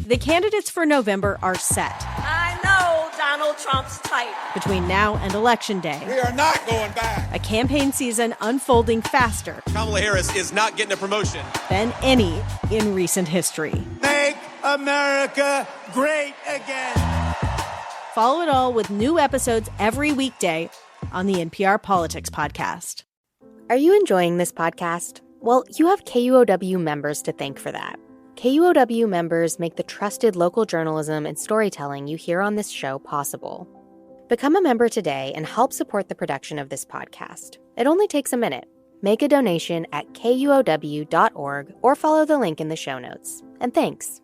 The candidates for November are set. I know Donald Trump's type. Between now and Election Day, we are not going back. A campaign season unfolding faster. Kamala Harris is not getting a promotion Than any in recent history. Make America great again. Follow it all with new episodes every weekday on the NPR Politics Podcast. Are you enjoying this podcast? Well, you have KUOW members to thank for that. KUOW members make the trusted local journalism and storytelling you hear on this show possible. Become a member today and help support the production of this podcast. It only takes a minute. Make a donation at KUOW.org or follow the link in the show notes. And thanks.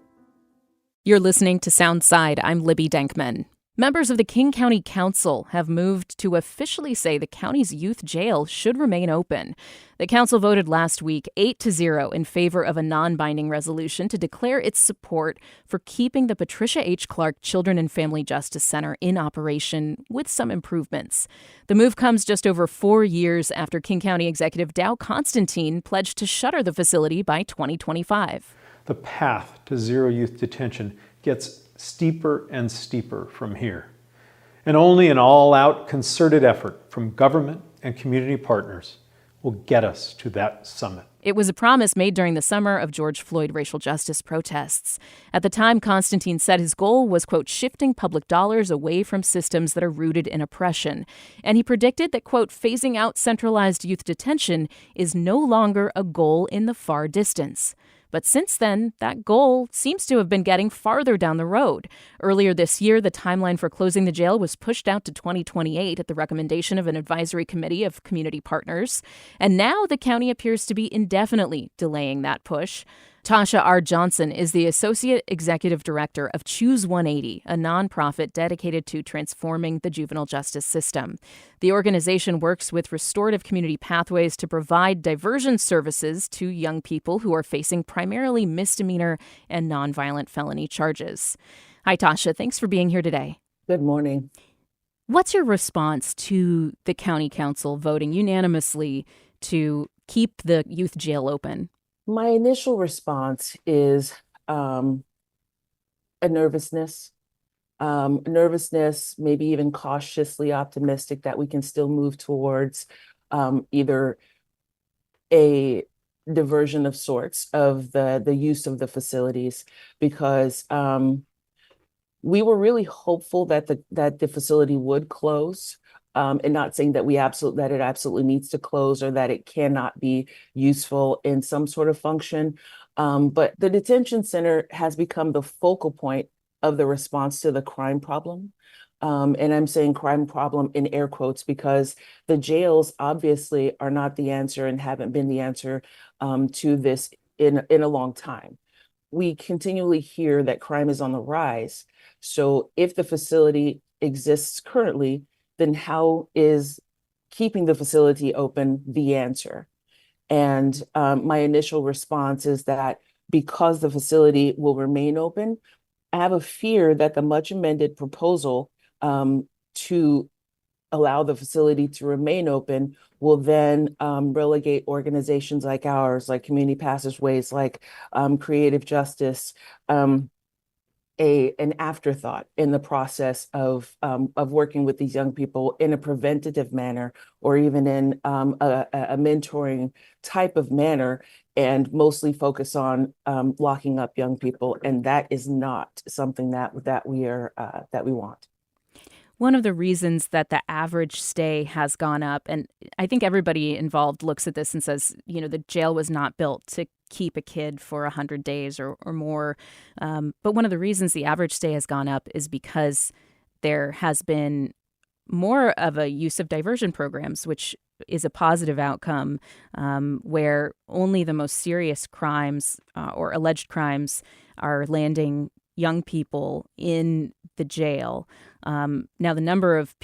You're listening to Soundside. I'm Libby Denkman. Members of the King County Council have moved to officially say the county's youth jail should remain open. The council voted last week 8-0 in favor of a non-binding resolution to declare its support for keeping the Patricia H. Children and Family Justice Center in operation with some improvements. The move comes just over 4 years after King County Executive Dow Constantine pledged to shutter the facility by 2025. The path to zero youth detention gets steeper and steeper from here. And only an all-out concerted effort from government and community partners will get us to that summit. It was a promise made during the summer of George Floyd racial justice protests. At the time, Constantine said his goal was, quote, shifting public dollars away from systems that are rooted in oppression. And he predicted that, quote, phasing out centralized youth detention is no longer a goal in the far distance. But since then, that goal seems to have been getting farther down the road. Earlier this year, the timeline for closing the jail was pushed out to 2028 at the recommendation of an advisory committee of community partners. And now the county appears to be indefinitely delaying that push. Tascha R. is the Associate Executive Director of Choose 180, a nonprofit dedicated to transforming the juvenile justice system. The organization works with restorative community pathways to provide diversion services to young people who are facing primarily misdemeanor and nonviolent felony charges. Hi, Tascha. Thanks for being here today. Good morning. What's your response to the county council voting unanimously to keep the youth jail open? My initial response is a nervousness, maybe even cautiously optimistic that we can still move towards either a diversion of sorts of the use of the facilities, because we were really hopeful that the facility would close. And not saying that it absolutely needs to close or that it cannot be useful in some sort of function. But the detention center has become the focal point of the response to the crime problem. And I'm saying crime problem in air quotes because the jails obviously are not the answer and haven't been the answer to this in a long time. We continually hear that crime is on the rise. So if the facility exists currently, then how is keeping the facility open the answer? And my initial response is that because the facility will remain open, I have a fear that the much amended proposal to allow the facility to remain open will then relegate organizations like ours, like Community Passageways, like Creative Justice, an afterthought in the process of working with these young people in a preventative manner, or even in a mentoring type of manner, and mostly focus on locking up young people. And that is not something that we want. One of the reasons that the average stay has gone up, and I think everybody involved looks at this and says, the jail was not built to keep a kid for 100 days or more. But one of the reasons the average stay has gone up is because there has been more of a use of diversion programs, which is a positive outcome, where only the most serious crimes or alleged crimes are landing young people in the jail. Now, the number of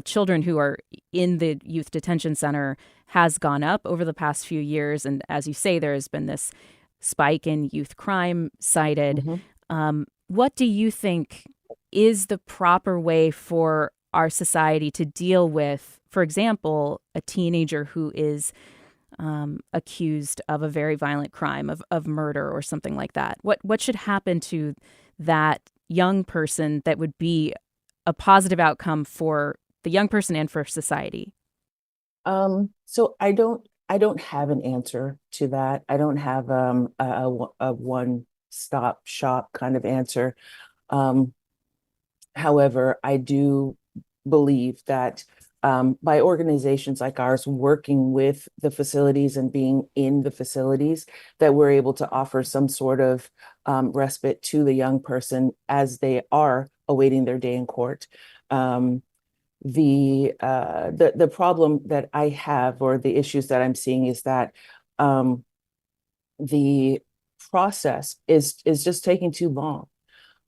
children who are in the youth detention center has gone up over the past few years. And as you say, there has been this spike in youth crime cited. Mm-hmm. What do you think is the proper way for our society to deal with, for example, a teenager who is accused of a very violent crime of murder or something like that? What should happen to that young person that would be a positive outcome for the young person and for society? So I don't have an answer to that. I don't have a one stop shop kind of answer. Um, However, I do believe that by organizations like ours working with the facilities and being in the facilities, that we're able to offer some sort of respite to the young person as they are awaiting their day in court. The problem that I have, or the issues that I'm seeing, is that the process is just taking too long.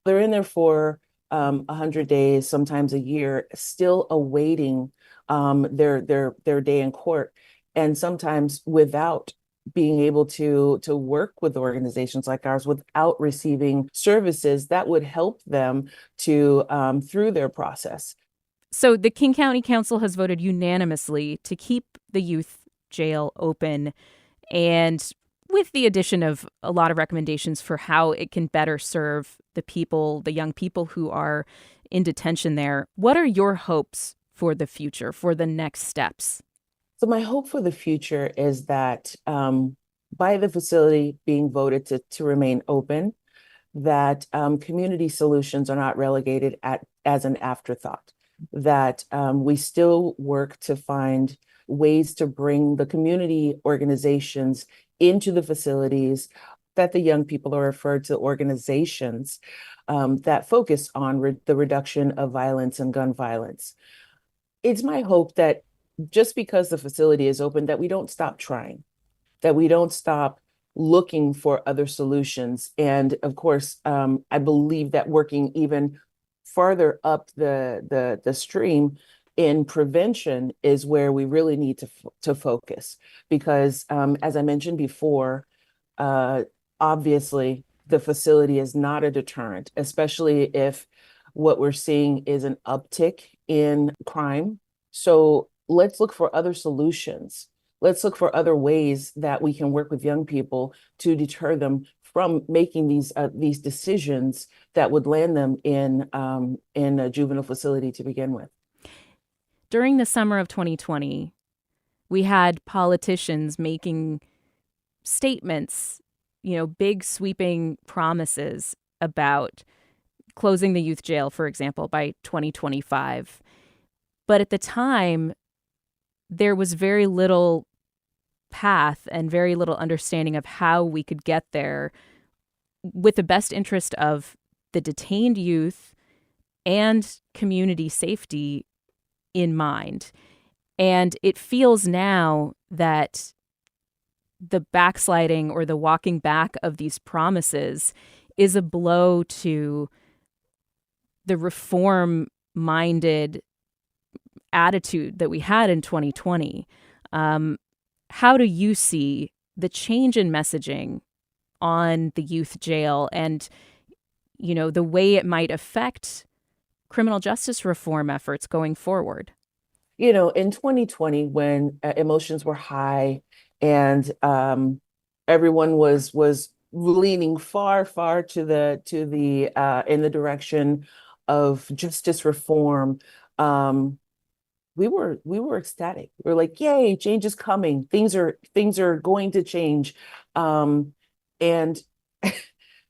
They're in there for 100 days, sometimes a year, still awaiting their day in court, and sometimes without being able to work with organizations like ours, without receiving services that would help them to through their process. So the King County Council has voted unanimously to keep the youth jail open, and with the addition of a lot of recommendations for how it can better serve the people, the young people who are in detention there. What are your hopes for the future, for the next steps? So my hope for the future is that by the facility being voted to remain open, that community solutions are not relegated as an afterthought, that we still work to find ways to bring the community organizations into the facilities, that the young people are referred to organizations that focus on the reduction of violence and gun violence. It's my hope that just because the facility is open, that we don't stop trying, that we don't stop looking for other solutions. And of course, I believe that working even farther up the stream in prevention is where we really need to focus, because as I mentioned before, obviously the facility is not a deterrent, especially if what we're seeing is an uptick in crime. So let's look for other solutions. Let's look for other ways that we can work with young people to deter them from making these decisions that would land them in a juvenile facility to begin with. During the summer of 2020, we had politicians making statements, big sweeping promises about closing the youth jail, for example, by 2025. But at the time, there was very little path and very little understanding of how we could get there with the best interest of the detained youth and community safety in mind. And it feels now that the backsliding or the walking back of these promises is a blow to the reform-minded attitude that we had in 2020. How do you see the change in messaging on the youth jail and, the way it might affect criminal justice reform efforts going forward? In 2020, when emotions were high and everyone was leaning far to the in the direction of justice reform, we were ecstatic. We were like, "Yay, change is coming. Things are going to change," and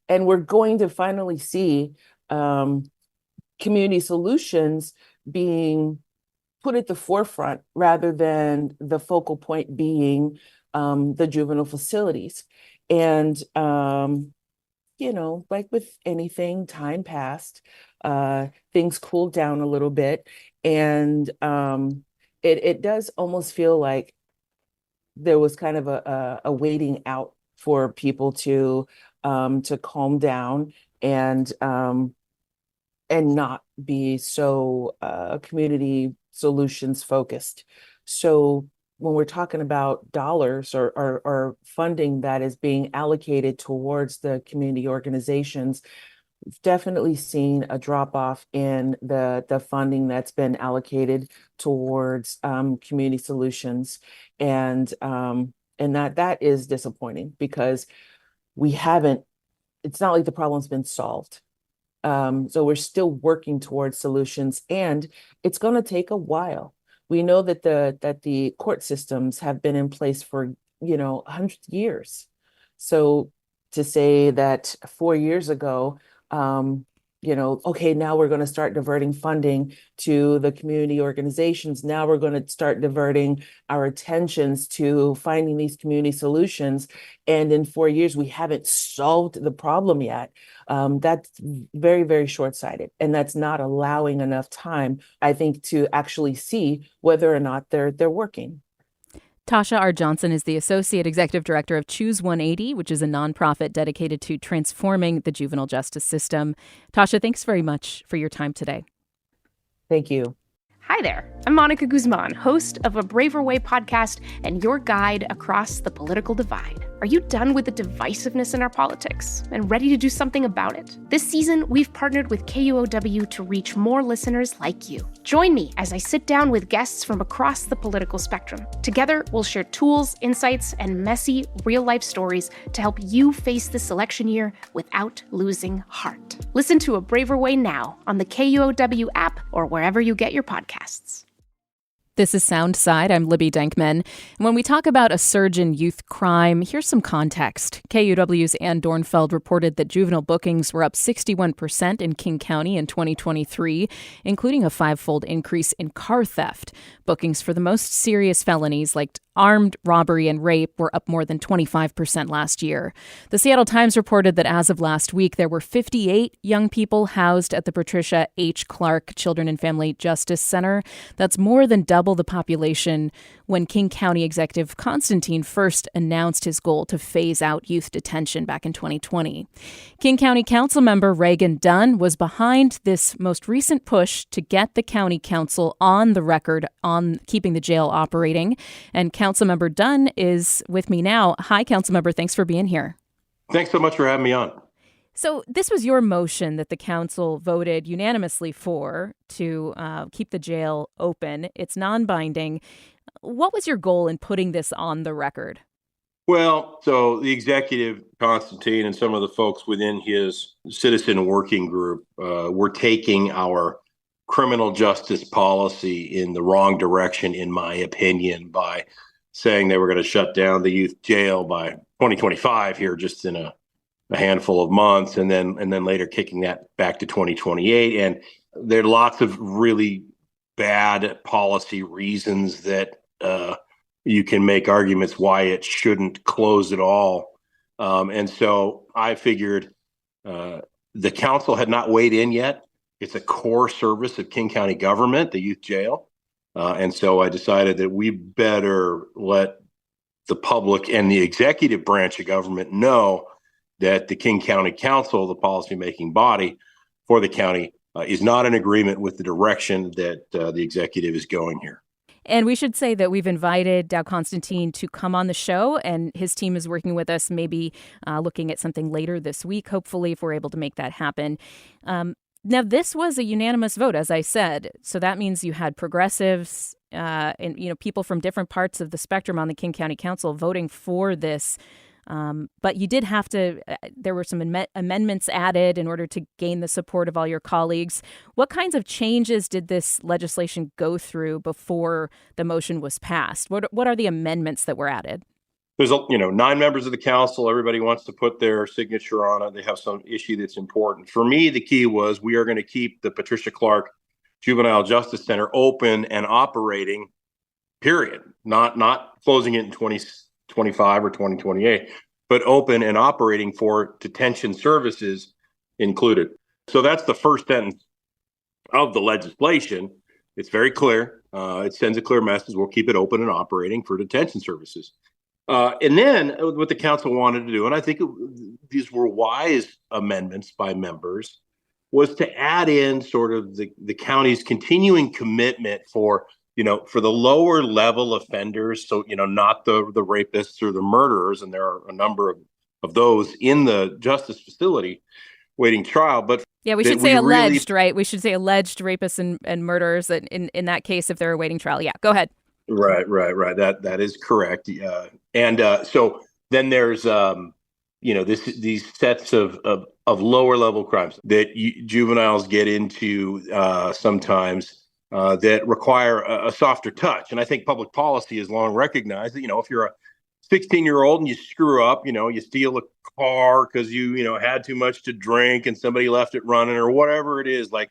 and we're going to finally see community solutions being put at the forefront rather than the focal point being the juvenile facilities. And like with anything, time passed, things cooled down a little bit, and it does almost feel like there was kind of a waiting out for people to calm down and not be so community solutions focused. So when we're talking about dollars or funding that is being allocated towards the community organizations, we've definitely seen a drop off in the funding that's been allocated towards community solutions. And And that is disappointing because it's not like the problem's been solved. So we're still working towards solutions, and it's going to take a while. We know that the court systems have been in place for, 100 years. So to say that 4 years ago, okay, now we're going to start diverting funding to the community organizations. Now we're going to start diverting our attentions to finding these community solutions. And in 4 years, we haven't solved the problem yet. That's very, very short-sighted. And that's not allowing enough time, I think, to actually see whether or not they're working. Tascha R. Johnson is the Associate Executive Director of Choose 180, which is a nonprofit dedicated to transforming the juvenile justice system. Tascha, thanks very much for your time today. Thank you. Hi there. I'm Monica Guzman, host of A Braver Way podcast and your guide across the political divide. Are you done with the divisiveness in our politics and ready to do something about it? This season, we've partnered with KUOW to reach more listeners like you. Join me as I sit down with guests from across the political spectrum. Together, we'll share tools, insights, and messy, real-life stories to help you face this election year without losing heart. Listen to A Braver Way now on the KUOW app or wherever you get your podcasts. This is Soundside. I'm Libby Denkman. And when we talk about a surge in youth crime, here's some context. KUOW's Ann Dornfeld reported that juvenile bookings were up 61% in King County in 2023, including a five-fold increase in car theft. Bookings for the most serious felonies like armed robbery and rape were up more than 25% last year. The Seattle Times reported that as of last week, there were 58 young people housed at the Patricia H. Clark Children and Family Justice Center. That's more than double the population when King County Executive Constantine first announced his goal to phase out youth detention back in 2020. King County Council member Reagan Dunn was behind this most recent push to get the county council on the record on keeping the jail operating. And Councilmember Dunn is with me now. Hi, Councilmember. Thanks for being here. Thanks so much for having me on. So this was your motion that the council voted unanimously for to keep the jail open. It's non-binding. What was your goal in putting this on the record? Well, so the executive, Constantine, and some of the folks within his citizen working group were taking our criminal justice policy in the wrong direction, in my opinion, by saying they were going to shut down the youth jail by 2025 here, just in a handful of months, and then later kicking that back to 2028. And there are lots of really bad policy reasons that you can make arguments why it shouldn't close at all. And so I figured the council had not weighed in yet. It's a core service of King County government, the youth jail. And so I decided that we better let the public and the executive branch of government know that the King County Council, the policymaking body for the county, is not in agreement with the direction that the executive is going here. And we should say that we've invited Dow Constantine to come on the show, and his team is working with us, maybe looking at something later this week, hopefully, if we're able to make that happen. Now, this was a unanimous vote, as I said. So that means you had progressives and people from different parts of the spectrum on the King County Council voting for this. But you did have to, there were some amendments added in order to gain the support of all your colleagues. What kinds of changes did this legislation go through before the motion was passed? What are the amendments that were added? There's 9 members of the council. Everybody wants to put their signature on it. They have some issue that's important. For me, the key was we are going to keep the Patricia Clark Juvenile Justice Center open and operating, period. Not closing it in 2025 or 2028, but open and operating for detention services included. So that's the first sentence of the legislation. It's very clear. It sends a clear message. We'll keep it open and operating for detention services. And then what the council wanted to do, and I think these were wise amendments by members, was to add in sort of the county's continuing commitment for the lower level offenders. So, not the rapists or the murderers, and there are a number of those in the justice facility waiting trial. But yeah, we should say alleged, right? We should say alleged rapists and murderers in that case if they're awaiting trial. Yeah, go ahead. Right. That is correct. So then there's these sets of lower level crimes that juveniles get into sometimes that require a softer touch. And I think public policy has long recognized that if you're a 16-year-old and you screw up, you steal a car because you had too much to drink and somebody left it running or whatever it is, like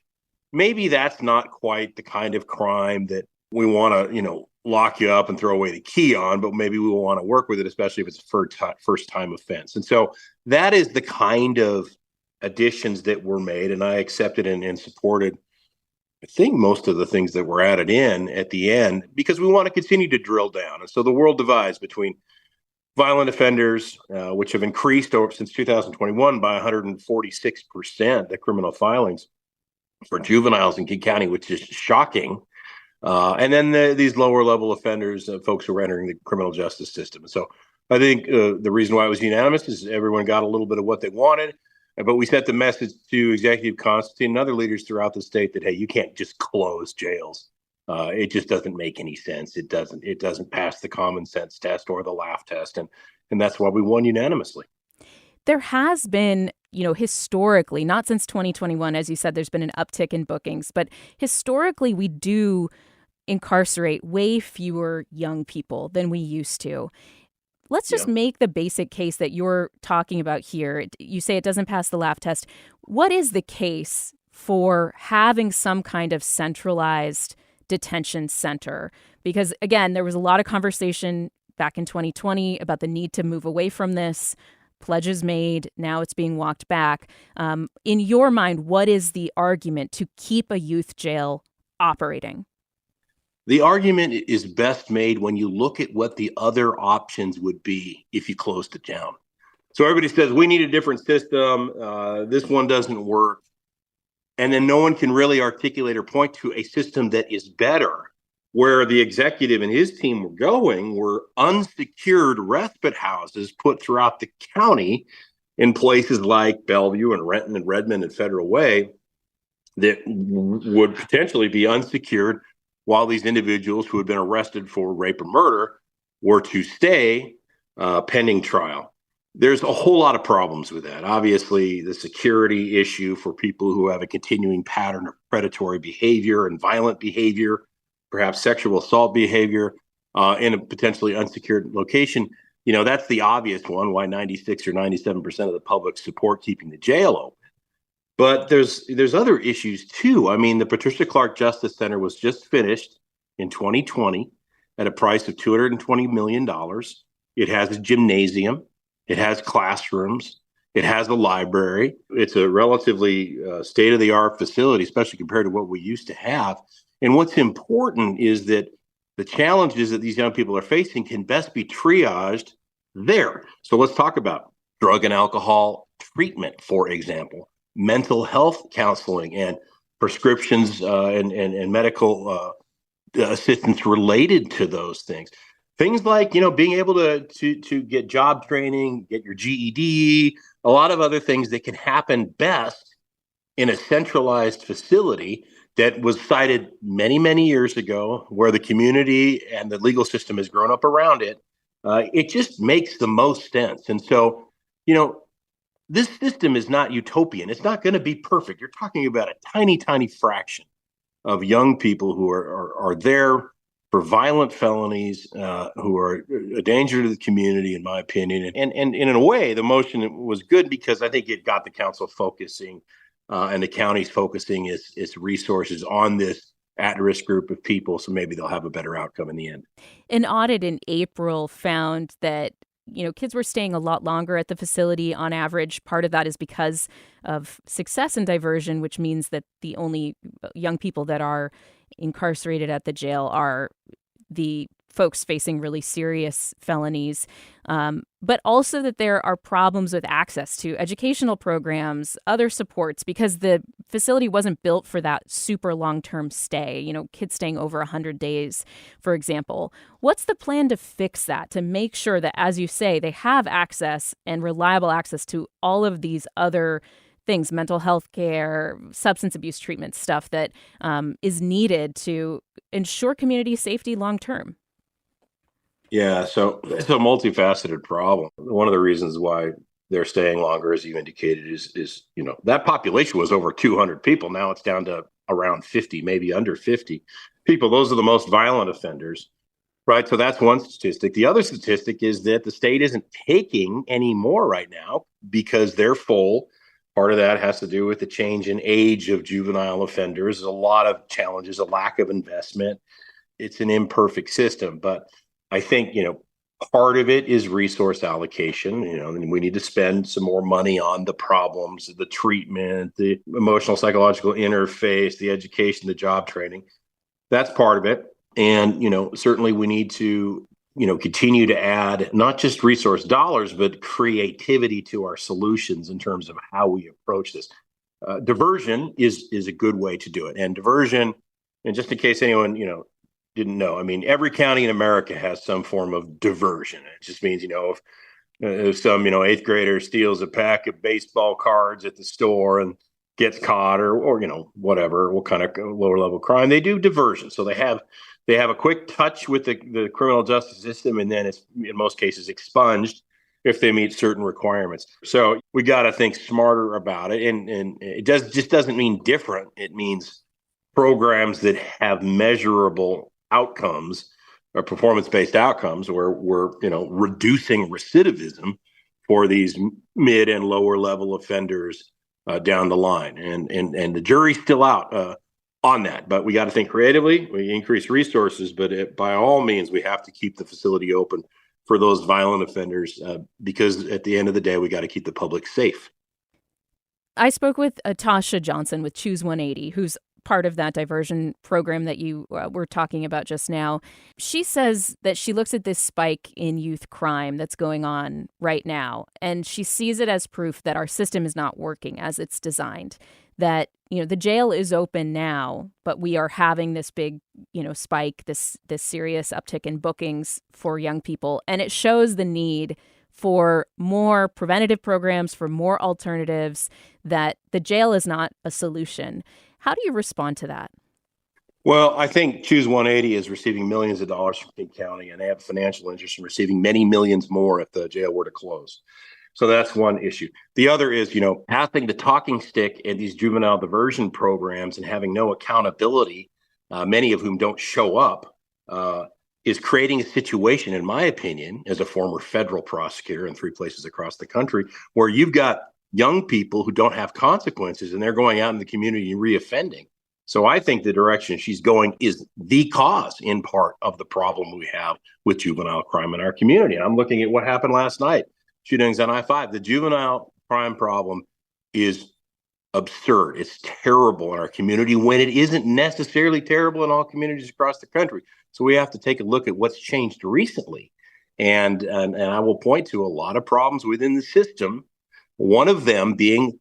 maybe that's not quite the kind of crime that we want to lock you up and throw away the key on, but maybe we will want to work with it, especially if it's a first time offense. And so that is the kind of additions that were made, and I accepted and supported, I think, most of the things that were added in at the end, because we want to continue to drill down. And so the world divides between violent offenders, which have increased since 2021 by 146%, the criminal filings for juveniles in King County, which is shocking. And then these lower level offenders, folks who are entering the criminal justice system. And so I think the reason why it was unanimous is everyone got a little bit of what they wanted. But we sent the message to Executive Constantine and other leaders throughout the state that, hey, you can't just close jails. It just doesn't make any sense. It doesn't pass the common sense test or the laugh test. And that's why we won unanimously. There has been, historically, not since 2021, as you said, there's been an uptick in bookings, but historically we do incarcerate way fewer young people than we used to. Let's just make the basic case that you're talking about here. You say it doesn't pass the laugh test. What is the case for having some kind of centralized detention center? Because, again, there was a lot of conversation back in 2020 about the need to move away from this. Pledges made. Now it's being walked back. In your mind, what is the argument to keep a youth jail operating? The argument is best made when you look at what the other options would be if you closed it down. So everybody says, we need a different system. This one doesn't work. And then no one can really articulate or point to a system that is better. Where the executive and his team were going were unsecured respite houses put throughout the county in places like Bellevue and Renton and Redmond and Federal Way that would potentially be unsecured while these individuals who had been arrested for rape or murder were to stay pending trial. There's a whole lot of problems with that. Obviously, the security issue for people who have a continuing pattern of predatory behavior and violent behavior, perhaps sexual assault behavior in a potentially unsecured location. That's the obvious one, why 96 or 97% of the public support keeping the jail open. But there's other issues too. I mean, the Patricia Clark Justice Center was just finished in 2020 at a price of $220 million. It has a gymnasium. It has classrooms. It has a library. It's a relatively state-of-the-art facility, especially compared to what we used to have. And what's important is that the challenges that these young people are facing can best be triaged there. So let's talk about drug and alcohol treatment, for example, mental health counseling and prescriptions and medical assistance related to those things. Things like, being able to get job training, get your GED, a lot of other things that can happen best in a centralized facility that was cited many, many years ago, where the community and the legal system has grown up around it. It just makes the most sense. And so, this system is not utopian. It's not going to be perfect. You're talking about a tiny, tiny fraction of young people who are there for violent felonies, who are a danger to the community, in my opinion. And in a way, the motion was good because I think it got the council focusing and the county's focusing its resources on this at-risk group of people. So maybe they'll have a better outcome in the end. An audit in April found that kids were staying a lot longer at the facility on average. Part of that is because of success in diversion, which means that the only young people that are incarcerated at the jail are the folks facing really serious felonies, but also that there are problems with access to educational programs, other supports, because the facility wasn't built for that super long-term stay, kids staying over 100 days, for example. What's the plan to fix that, to make sure that, as you say, they have access and reliable access to all of these other things, mental health care, substance abuse treatment, stuff that is needed to ensure community safety long-term? Yeah, so it's a multifaceted problem. One of the reasons why they're staying longer, as you indicated, is that population was over 200 people. Now it's down to around 50, maybe under 50 people. Those are the most violent offenders, right? So that's one statistic. The other statistic is that the state isn't taking any more right now because they're full. Part of that has to do with the change in age of juvenile offenders. There's a lot of challenges, a lack of investment. It's an imperfect system, but I think, part of it is resource allocation. And we need to spend some more money on the problems, the treatment, the emotional, psychological interface, the education, the job training. That's part of it. And, certainly we need to, continue to add not just resource dollars, but creativity to our solutions in terms of how we approach this. Diversion is a good way to do it. And diversion, and just in case anyone, didn't know, I mean, every county in America has some form of diversion. It just means, if some, eighth grader steals a pack of baseball cards at the store and gets caught or whatever, what kind of lower level crime, they do diversion. So they have a quick touch with the criminal justice system, and then it's in most cases expunged if they meet certain requirements. So we got to think smarter about it. And it just doesn't mean different. It means programs that have measurable outcomes or performance-based outcomes where we're reducing recidivism for these mid and lower level offenders down the line. And the jury's still out on that, but we got to think creatively. We increase resources, but by all means, we have to keep the facility open for those violent offenders because at the end of the day, we got to keep the public safe. I spoke with Tascha Johnson with Choose 180, who's part of that diversion program that you were talking about just now. She says that she looks at this spike in youth crime that's going on right now, and she sees it as proof that our system is not working as it's designed. That, the jail is open now, but we are having this big, spike, this serious uptick in bookings for young people. And it shows the need for more preventative programs, for more alternatives, that the jail is not a solution. How do you respond to that? Well, I think Choose 180 is receiving millions of dollars from King County, and they have financial interest in receiving many millions more if the jail were to close. So that's one issue. The other is, passing the talking stick in these juvenile diversion programs and having no accountability, many of whom don't show up, is creating a situation, in my opinion, as a former federal prosecutor in 3 places across the country, where you've got young people who don't have consequences and they're going out in the community and reoffending. So I think the direction she's going is the cause, in part, of the problem we have with juvenile crime in our community. And I'm looking at what happened last night, shootings on I-5. The juvenile crime problem is absurd. It's terrible in our community when it isn't necessarily terrible in all communities across the country. So we have to take a look at what's changed recently. And I will point to a lot of problems within the system. One of them being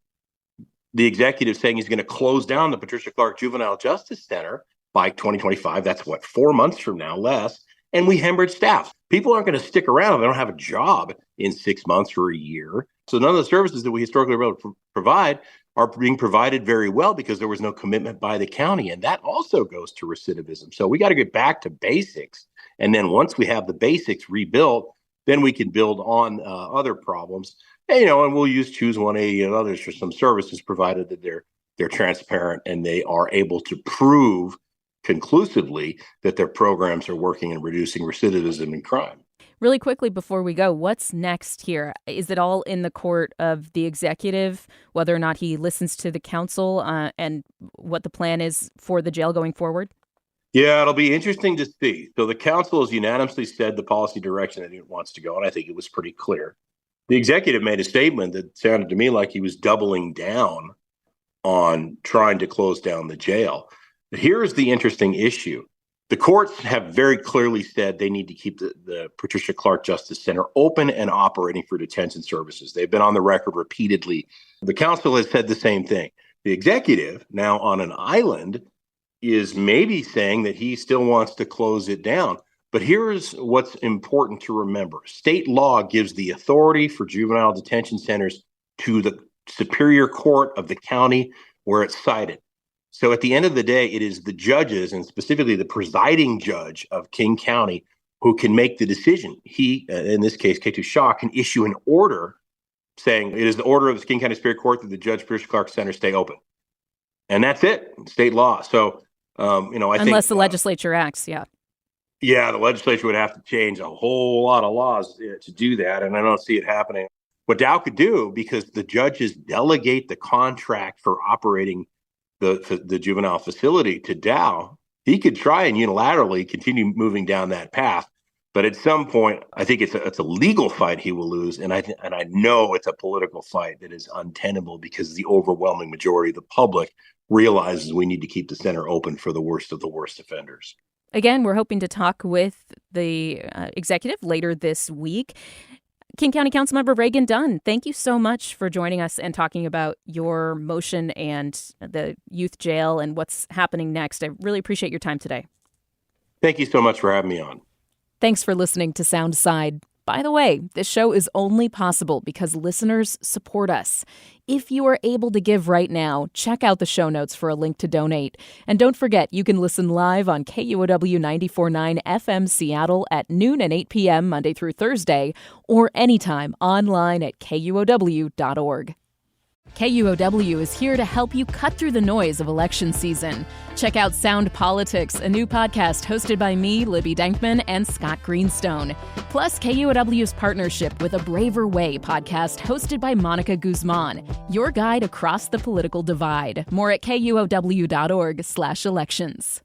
the executive saying he's going to close down the Patricia Clark Juvenile Justice Center by 2025. That's 4 months from now, less. And we hemorrhage staff. People aren't going to stick around if they don't have a job in 6 months or a year. So none of the services that we historically were able to provide are being provided very well because there was no commitment by the county. And that also goes to recidivism. So we got to get back to basics. And then once we have the basics rebuilt, then we can build on other problems. And we'll use Choose 180 and others for some services, provided that they're transparent and they are able to prove conclusively that their programs are working in reducing recidivism and crime. Really quickly before we go, what's next here? Is it all in the court of the executive, whether or not he listens to the council and what the plan is for the jail going forward? Yeah, it'll be interesting to see. So the council has unanimously said the policy direction that it wants to go, and I think it was pretty clear. The executive made a statement that sounded to me like he was doubling down on trying to close down the jail. But here is the interesting issue. The courts have very clearly said they need to keep the Patricia Clark Justice Center open and operating for detention services. They've been on the record repeatedly. The council has said the same thing. The executive, now on an island, is maybe saying that he still wants to close it down. But here's what's important to remember. State law gives the authority for juvenile detention centers to the Superior Court of the county where it's cited. So at the end of the day, it is the judges, and specifically the presiding judge of King County, who can make the decision. He, in this case, Tascha R, can issue an order saying it is the order of the King County Superior Court that the Judge Patricia Clark Center stay open. And that's it, state law. So, I think— Unless the legislature acts, yeah. Yeah, the legislature would have to change a whole lot of laws to do that, and I don't see it happening. What Dow could do, because the judges delegate the contract for operating the juvenile facility to Dow, he could try and unilaterally continue moving down that path. But at some point, I think it's a legal fight he will lose, and I know it's a political fight that is untenable because the overwhelming majority of the public realizes we need to keep the center open for the worst of the worst offenders. Again, we're hoping to talk with the executive later this week. King County Councilmember Reagan Dunn, thank you so much for joining us and talking about your motion and the youth jail and what's happening next. I really appreciate your time today. Thank you so much for having me on. Thanks for listening to Soundside. By the way, this show is only possible because listeners support us. If you are able to give right now, check out the show notes for a link to donate. And don't forget, you can listen live on KUOW 94.9 FM Seattle at noon and 8 p.m. Monday through Thursday, or anytime online at KUOW.org. KUOW is here to help you cut through the noise of election season. Check out Sound Politics, a new podcast hosted by me, Libby Denkman, and Scott Greenstone. Plus, KUOW's partnership with A Braver Way podcast hosted by Monica Guzman, your guide across the political divide. More at KUOW.org/elections.